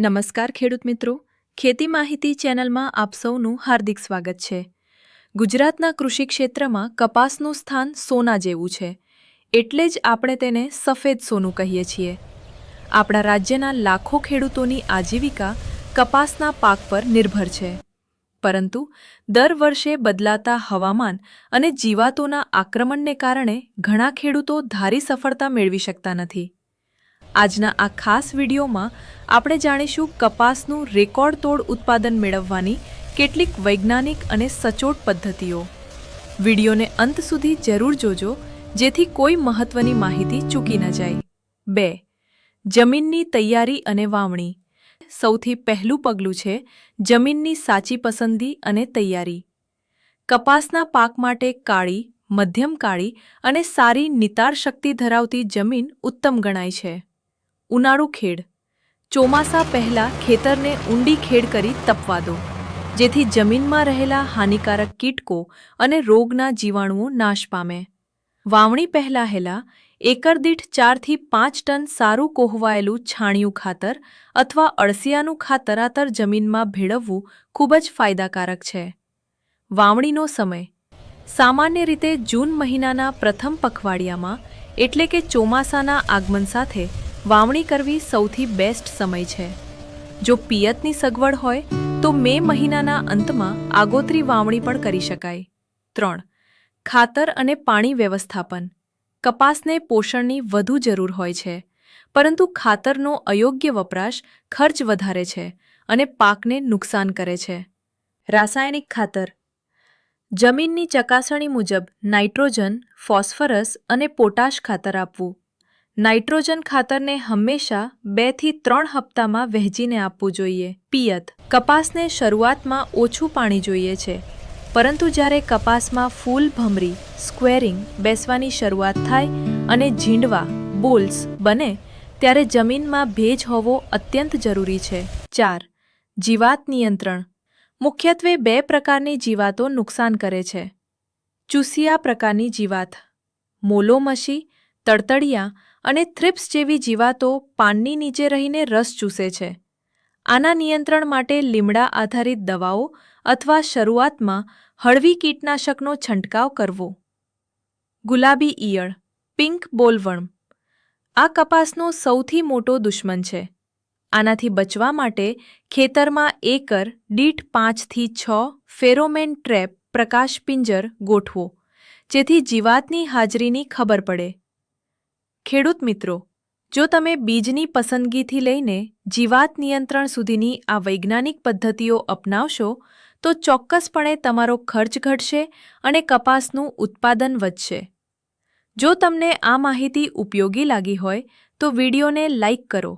નમસ્કાર ખેડૂત મિત્રો, ખેતી માહિતી ચેનલમાં આપ સૌનું હાર્દિક સ્વાગત છે। ગુજરાતના કૃષિ ક્ષેત્રમાં કપાસનું સ્થાન સોના જેવું છે, એટલે જ આપણે તેને સફેદ સોનું કહીએ છીએ। આપણા રાજ્યના લાખો ખેડૂતોની આજીવિકા કપાસના પાક પર નિર્ભર છે, પરંતુ દર વર્ષે બદલાતા હવામાન અને જીવાતોના આક્રમણને કારણે ઘણા ખેડૂતો ધારી સફળતા મેળવી શકતા નથી। આજના આ ખાસ વિડીયોમાં આપણે જાણીશું કપાસનું રેકોર્ડ તોડ ઉત્પાદન મેળવવાની કેટલીક વૈજ્ઞાનિક અને સચોટ પદ્ધતિઓ। વિડીયોને અંત સુધી જરૂર જોજો, જેથી કોઈ મહત્વની માહિતી ચૂકી ન જાય। 2. જમીનની તૈયારી અને વાવણી। સૌથી પહેલું પગલું છે જમીનની સાચી પસંદગી અને તૈયારી। કપાસના પાક માટે કાળી, મધ્યમ કાળી અને સારી નિતાર શક્તિ ધરાવતી જમીન ઉત્તમ ગણાય છે। ઉનાળુ ખેડ। ચોમાસા પહેલા ખેતરને ઊંડી ખેડ કરી તપવા દો, જેથી જમીનમાં રહેલા હાનિકારક કીટકો અને રોગના જીવાણુઓ નાશ પામે। વાવણી પહેલા એકર દીઠ 4 થી 5 ટન સારું કોહવાયેલું છાણિયું ખાતર અથવા અળસિયાનું ખાતરાતર જમીનમાં ભેળવવું ખૂબ જ ફાયદાકારક છે। વાવણીનો સમય સામાન્ય રીતે જૂન મહિનાના પ્રથમ પખવાડિયામાં, એટલે કે ચોમાસાના આગમન સાથે વાવણી કરવી સૌથી બેસ્ટ સમય છે। જો પિયતની સગવડ હોય તો મે મહિનાના અંતમાં આગોતરી વાવણી પણ કરી શકાય। 3. ખાતર અને પાણી વ્યવસ્થાપન। કપાસને પોષણની વધુ જરૂર હોય છે, પરંતુ ખાતરનો અયોગ્ય વપરાશ ખર્ચ વધારે છે અને પાકને નુકસાન કરે છે। રાસાયણિક ખાતર। જમીનની ચકાસણી મુજબ નાઇટ્રોજન, ફોસ્ફરસ અને પોટાશ ખાતર આપવું। નાઇટ્રોજન ખાતરને હંમેશા 2 થી 3 હપ્તામાં વહેંચીને આપવું જોઈએ। પિયત। કપાસને શરૂઆતમાં ઓછું પાણી જોઈએ છે, પરંતુ જ્યારે કપાસમાં ફૂલ ભમરી સ્ક્વેરિંગ બેસવાની શરૂઆત થાય અને ઝીંડવા બોલ્સ બને, ત્યારે જમીનમાં ભેજ હોવો અત્યંત જરૂરી છે। 4. જીવાત નિયંત્રણ। મુખ્યત્વે 2 પ્રકારની જીવાતો નુકસાન કરે છે। ચૂસિયા પ્રકારની જીવાત, મોલોમશી, તડતડિયા અને થ્રિપ્સ જેવી જીવાતો પાનની નીચે રહીને રસ ચૂસે છે। આના નિયંત્રણ માટે લીમડા આધારિત દવાઓ અથવા શરૂઆતમાં હળવી કીટનાશકનો છંટકાવ કરવો। ગુલાબી ઈયળ, પિંક બોલવર્મ। આ કપાસનો સૌથી મોટો દુશ્મન છે। આનાથી બચવા માટે ખેતરમાં એકર દીઠ 5 થી 6 ફેરોમેન ટ્રેપ પ્રકાશ પિંજર ગોઠવો, જેથી જીવાતની હાજરીની ખબર પડે। ખેડૂત મિત્રો, જો તમે બીજની પસંદગીથી લઈને જીવાત નિયંત્રણ સુધીની આ વૈજ્ઞાનિક પદ્ધતિઓ અપનાવશો, તો ચોક્કસપણે તમારો ખર્ચ ઘટશે અને કપાસનું ઉત્પાદન વધશે। જો તમને આ માહિતી ઉપયોગી લાગી હોય તો વિડીયોને લાઇક કરો,